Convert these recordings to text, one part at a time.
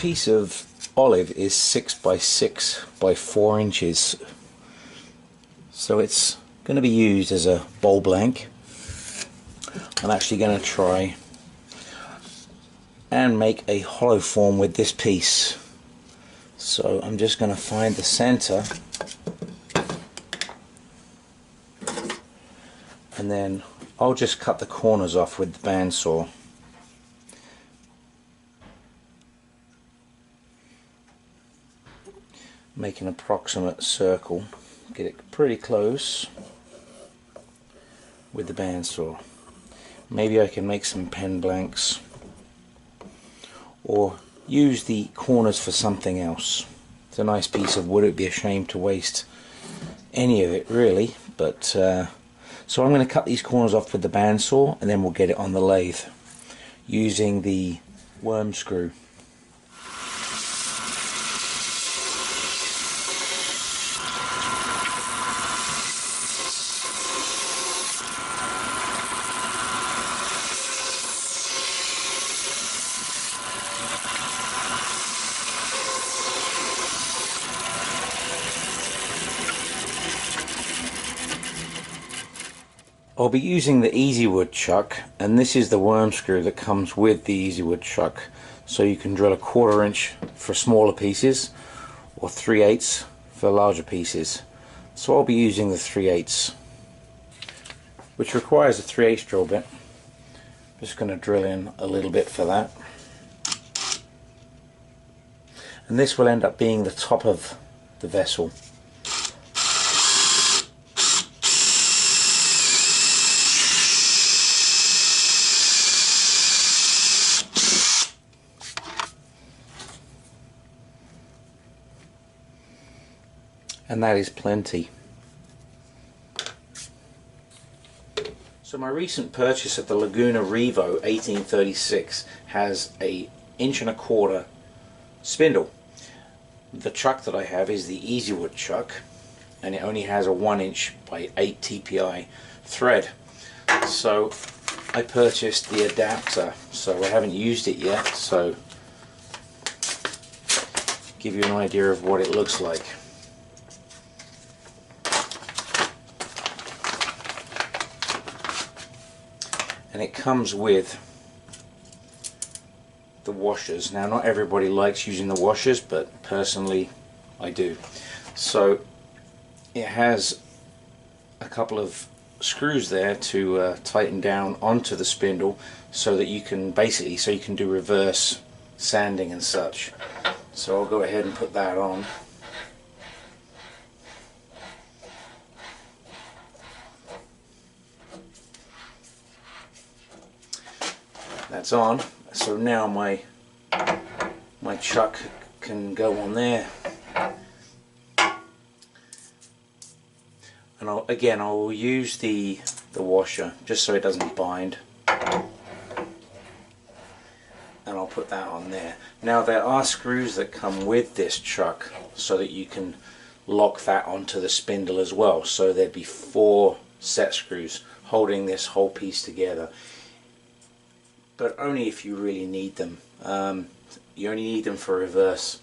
piece of olive is 6 by 6 by 4 inches, so it's going to be used as a bowl blank. I'm actually going to try and make a hollow form with this piece. So I'm just going to find the center, and then I'll just cut the corners off with the bandsaw. Make an approximate circle, get it pretty close with the bandsaw. Maybe I can make some pen blanks or use the corners for something else. It's a nice piece of wood, it'd be a shame to waste any of it really, but so I'm going to cut these corners off with the bandsaw, and then we'll get it on the lathe using the worm screw. I'll be using the Easy Wood chuck, and this is the worm screw that comes with the Easy Wood chuck. So you can drill a 1/4 inch for smaller pieces or 3/8 for larger pieces. So I'll be using the 3/8, which requires a 3/8 drill bit. Just going to drill in a little bit for that. And this will end up being the top of the vessel. And that is plenty. So my recent purchase of the Laguna Revo 1836 has a 1.25 inch spindle. The chuck that I have is the Easy Wood chuck, and it only has a 1 inch by 8 TPI thread. So I purchased the adapter, so I haven't used it yet, so give you an idea of what it looks like. And it comes with the washers. Now, not everybody likes using the washers, but personally I do. So it has a couple of screws there to tighten down onto the spindle, so that you can do reverse sanding and such. So I'll go ahead and put that on. That's on. So now my chuck can go on there, and I will use the washer just so it doesn't bind, and I'll put that on there. Now there are screws that come with this chuck so that you can lock that onto the spindle as well, so there'd be 4 set screws holding this whole piece together, but only if you really need them. You only need them for reverse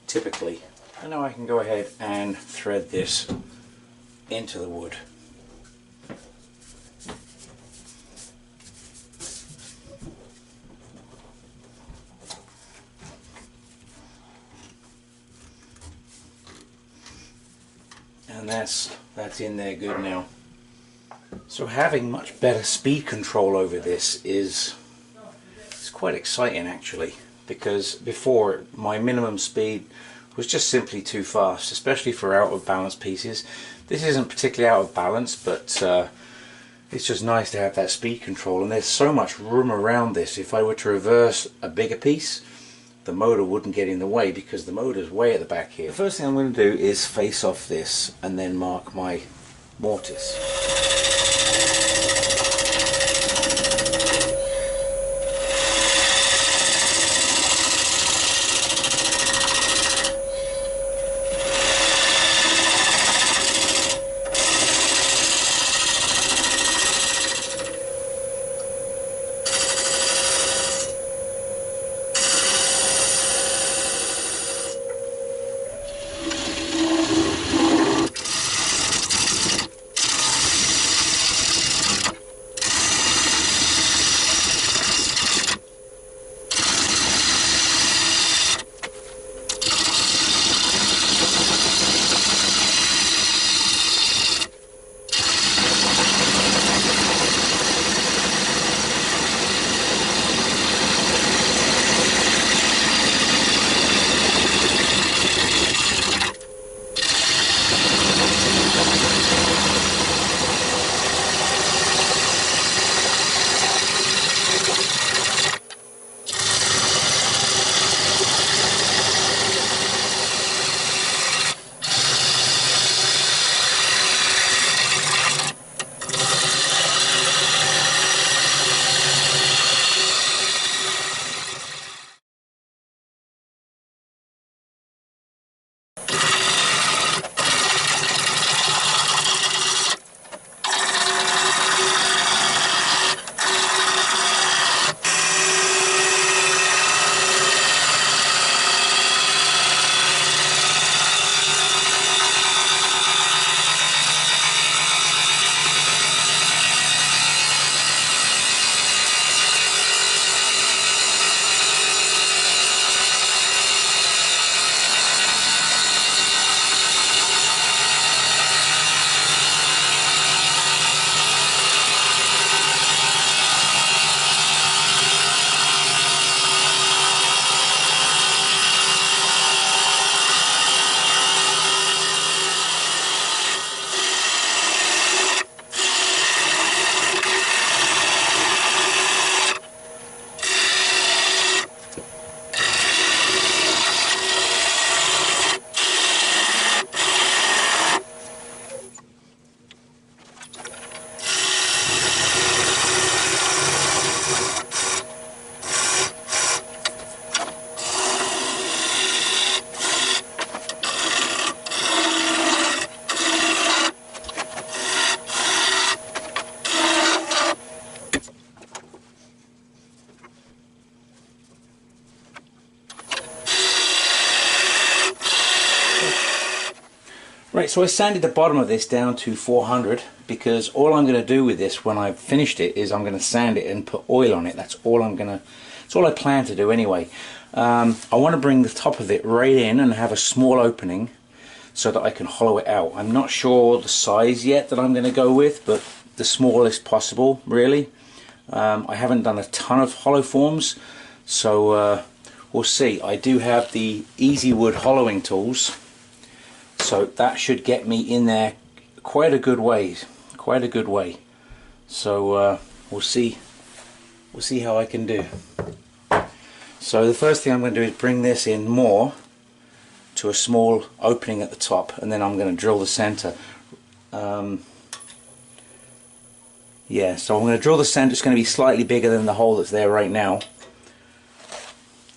typically. And now I can go ahead and thread this into the wood. And that's in there good now. So having much better speed control over this is quite exciting actually, because before my minimum speed was just simply too fast, especially for out of balance pieces. This isn't particularly out of balance, but it's just nice to have that speed control, and there's so much room around this. If I were to reverse a bigger piece, the motor wouldn't get in the way because the motor's way at the back here. The first thing I'm going to do is face off this and then mark my mortise. Right, so I sanded the bottom of this down to 400 because all I'm going to do with this when I've finished it is I'm going to sand it and put oil on it. That's all I plan to do anyway. I want to bring the top of it right in and have a small opening so that I can hollow it out. I'm not sure the size yet that I'm going to go with, but the smallest possible, really. I haven't done a ton of hollow forms, so we'll see. I do have the Easy Wood hollowing tools, so that should get me in there quite a good way. So we'll see how I can do. So the first thing I'm going to do is bring this in more to a small opening at the top, and then I'm going to drill the center. Yeah, so I'm going to drill the center. It's going to be slightly bigger than the hole that's there right now,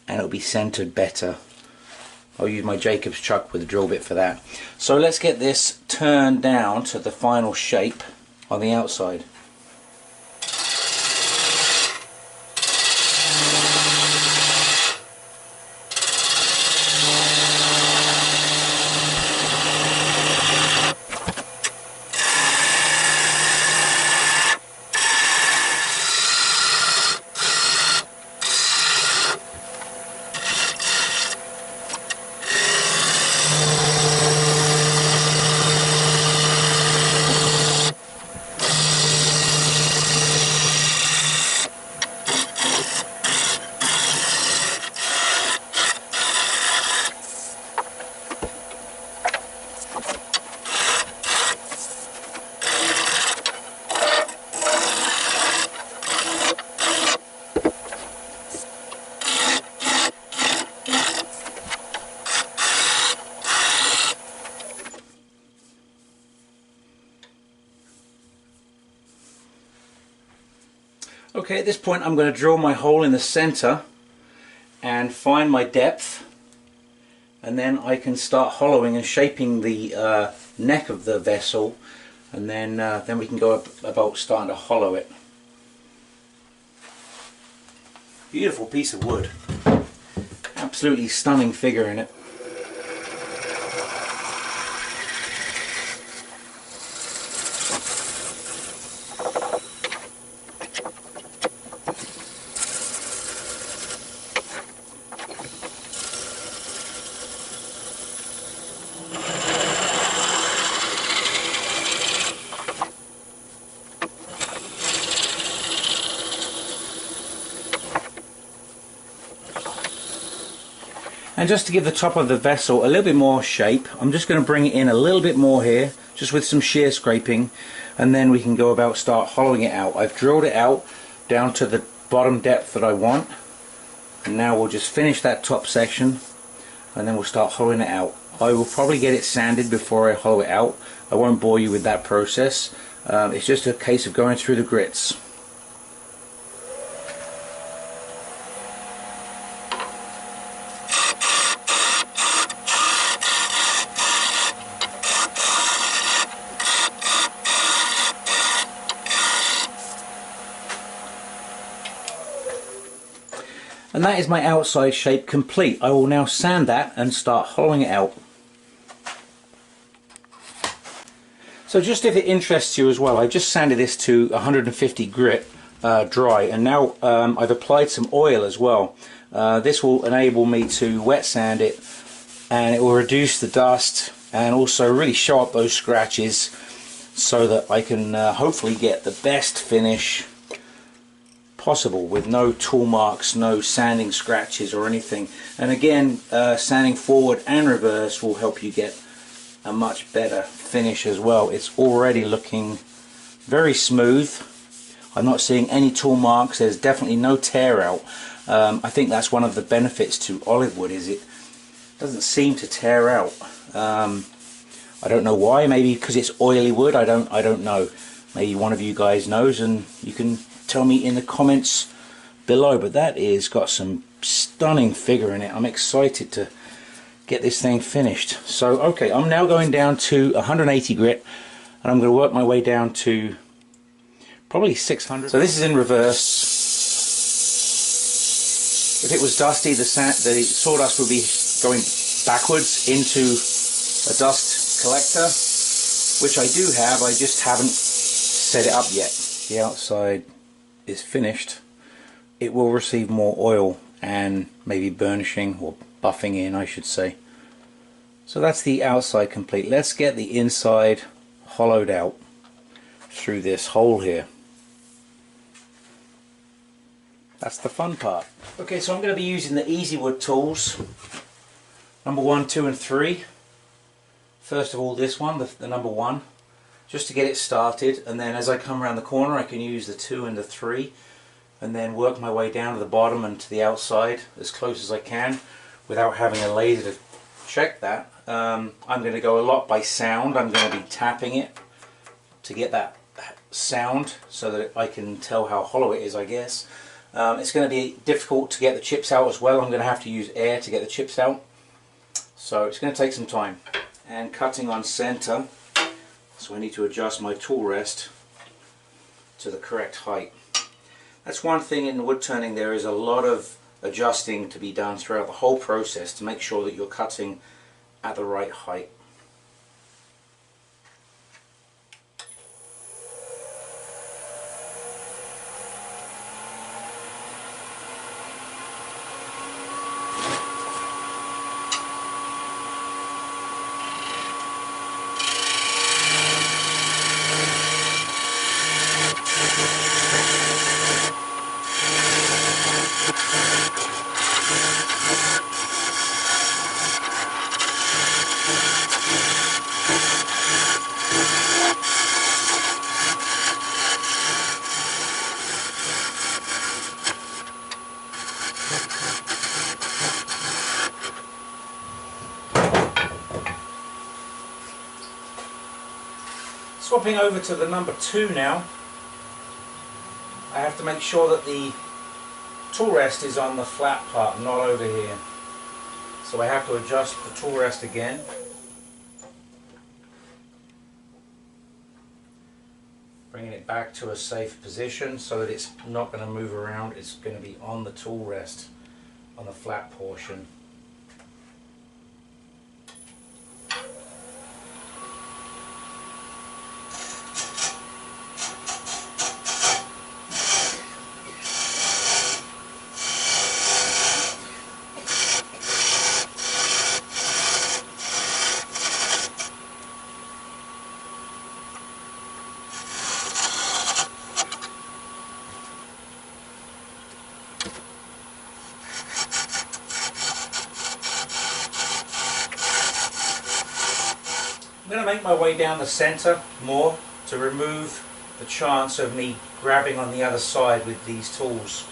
and it'll be centered better. I'll use my Jacob's chuck with the drill bit for that. So let's get this turned down to the final shape on the outside. Okay, at this point I'm going to drill my hole in the center and find my depth, and then I can start hollowing and shaping the neck of the vessel, and then we can go about starting to hollow it. Beautiful piece of wood, absolutely stunning figure in it. And just to give the top of the vessel a little bit more shape, I'm just going to bring it in a little bit more here, just with some shear scraping, and then we can go about start hollowing it out. I've drilled it out down to the bottom depth that I want, and now we'll just finish that top section and then we'll start hollowing it out. I will probably get it sanded before I hollow it out. I won't bore you with that process. It's just a case of going through the grits. And that is my outside shape complete. I will now sand that and start hollowing it out. So just if it interests you as well, I just sanded this to 150 grit dry, and now I've applied some oil as well. This will enable me to wet sand it, and it will reduce the dust and also really show up those scratches so that I can hopefully get the best finish possible with no tool marks, no sanding scratches or anything. And again, sanding forward and reverse will help you get a much better finish as well. It's already looking very smooth. I'm not seeing any tool marks. There's definitely no tear out. I think that's one of the benefits to olive wood, is it doesn't seem to tear out. I don't know why. Maybe because it's oily wood. I don't know. Maybe one of you guys knows, and you can tell me in the comments below. But that is got some stunning figure in it. I'm excited to get this thing finished. So okay, I'm now going down to 180 grit, and I'm going to work my way down to probably 600. So this is in reverse. If it was dusty, the sawdust would be going backwards into a dust collector, which I do have, I just haven't set it up yet. The outside is finished. It will receive more oil and maybe burnishing or buffing in, I should say. So that's the outside complete. Let's get the inside hollowed out through this hole here. That's the fun part. Okay, so I'm going to be using the Easy Wood tools, number 1, 2 and 3. First of all this one, the number 1, just to get it started, and then as I come around the corner I can use the 2 and the 3 and then work my way down to the bottom and to the outside as close as I can without having a laser to check that. I'm going to go a lot by sound. I'm going to be tapping it to get that sound so that I can tell how hollow it is, I guess. It's going to be difficult to get the chips out as well. I'm going to have to use air to get the chips out, so it's going to take some time. And cutting on center, so I need to adjust my tool rest to the correct height. That's one thing in wood turning. There is a lot of adjusting to be done throughout the whole process to make sure that you're cutting at the right height. Swapping over to the number 2 now, I have to make sure that the tool rest is on the flat part, not over here. So I have to adjust the tool rest again. Bringing it back to a safe position so that it's not going to move around, it's going to be on the tool rest, on the flat portion. I'm going to make my way down the center more to remove the chance of me grabbing on the other side with these tools.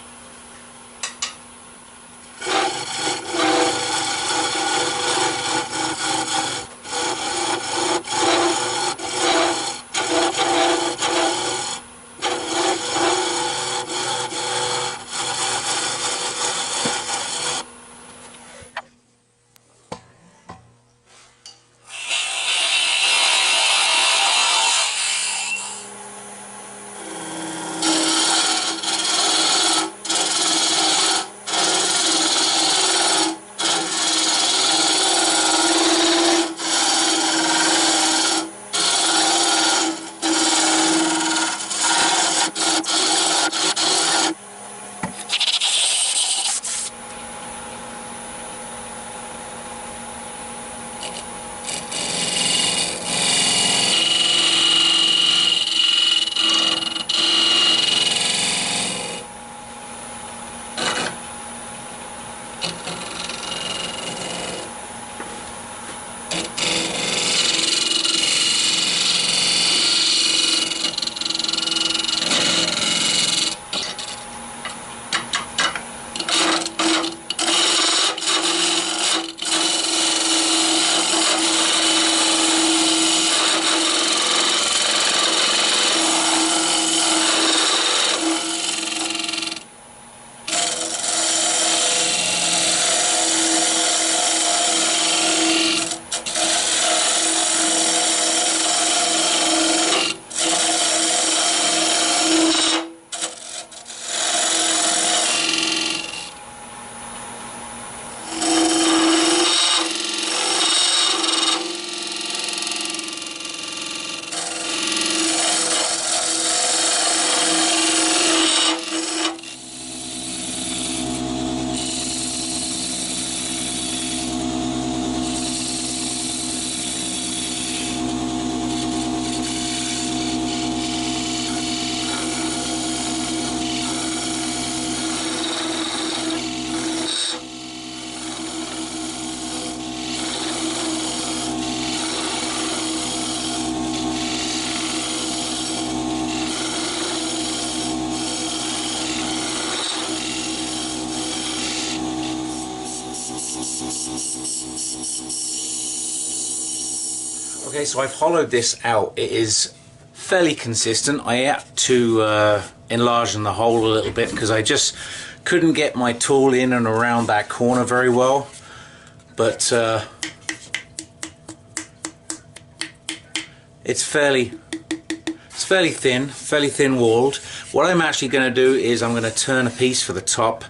Okay, so I've hollowed this out. It is fairly consistent. I had to enlarge the hole a little bit because I just couldn't get my tool in and around that corner very well. But it's fairly thin walled. What I'm actually going to do is I'm going to turn a piece for the top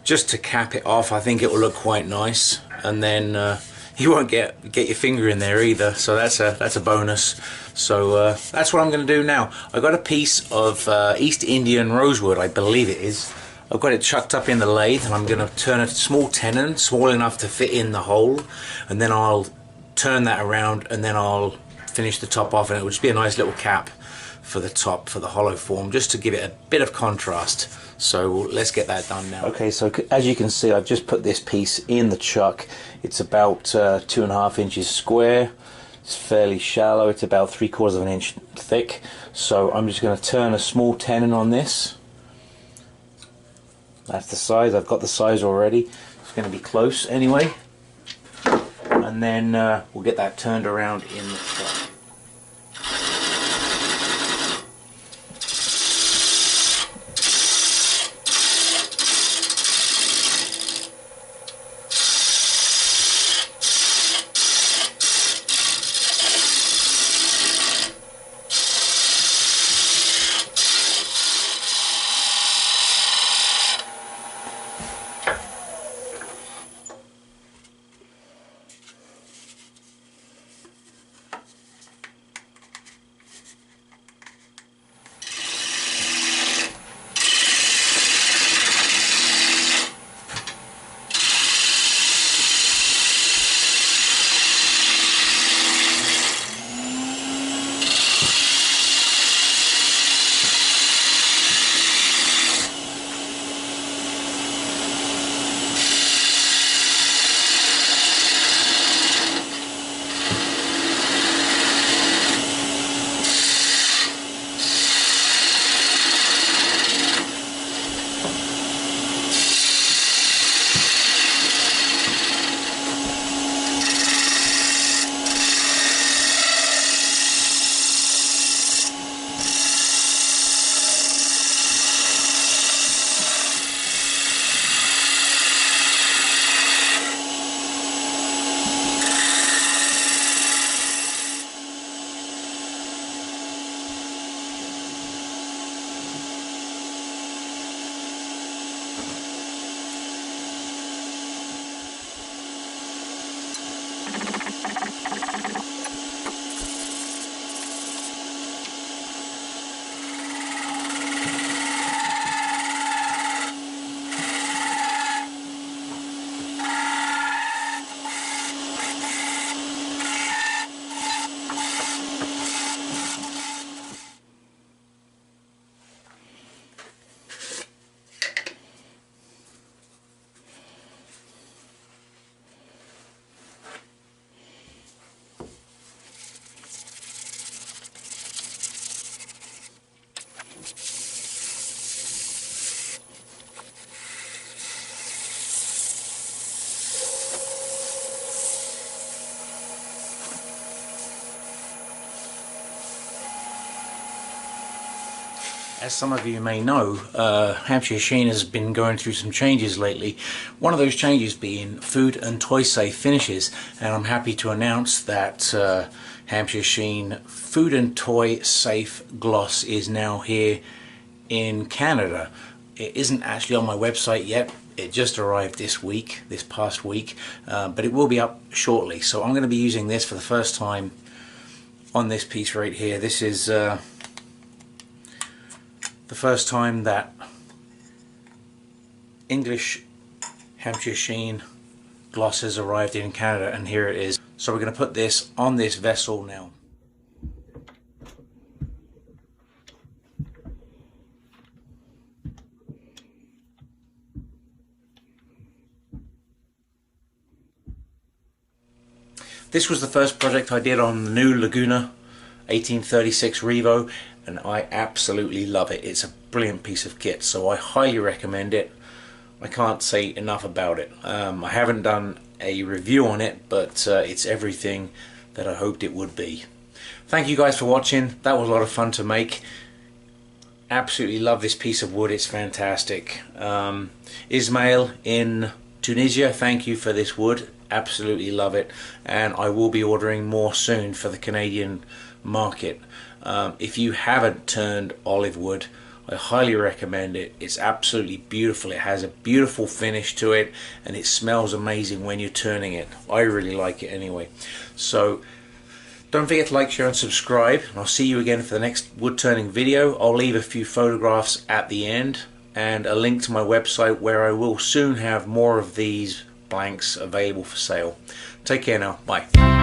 just to cap it off. I think it will look quite nice, and then you won't get your finger in there either, so that's a bonus. So that's what I'm going to do now. I've got a piece of East Indian rosewood, I believe it is. I've got it chucked up in the lathe, and I'm going to turn a small tenon, small enough to fit in the hole, and then I'll turn that around, and then I'll finish the top off, and it will just be a nice little cap for the top, for the hollow form, just to give it a bit of contrast. So let's get that done now. Okay, so as you can see, I've just put this piece in the chuck. It's about 2.5 inches square. It's fairly shallow. It's about 3/4 of an inch thick. So I'm just going to turn a small tenon on this. That's the size. I've got the size already. It's going to be close anyway. And then we'll get that turned around in the chuck. As some of you may know, Hampshire Sheen has been going through some changes lately. One of those changes being food and toy safe finishes, and I'm happy to announce that Hampshire Sheen food and toy safe gloss is now here in Canada. It isn't actually on my website yet. It just arrived this past week, but it will be up shortly. So I'm going to be using this for the first time on this piece right here. This is the first time that English Hampshire Sheen gloss has arrived in Canada, and here it is. So we're going to put this on this vessel now. This was the first project I did on the new Laguna 1836 Revo, and I absolutely love it. It's a brilliant piece of kit, so I highly recommend it. I can't say enough about it. I haven't done a review on it, but it's everything that I hoped it would be. Thank you guys for watching. That was a lot of fun to make. Absolutely love this piece of wood, it's fantastic. Ismail in Tunisia, thank you for this wood. Absolutely love it, and I will be ordering more soon for the Canadian market. If you haven't turned olive wood, I highly recommend it. It's absolutely beautiful. It has a beautiful finish to it, and it smells amazing when you're turning it. I really like it anyway. So don't forget to like, share and subscribe, and I'll see you again for the next wood turning video. I'll leave a few photographs at the end and a link to my website where I will soon have more of these blanks available for sale. Take care now. Bye.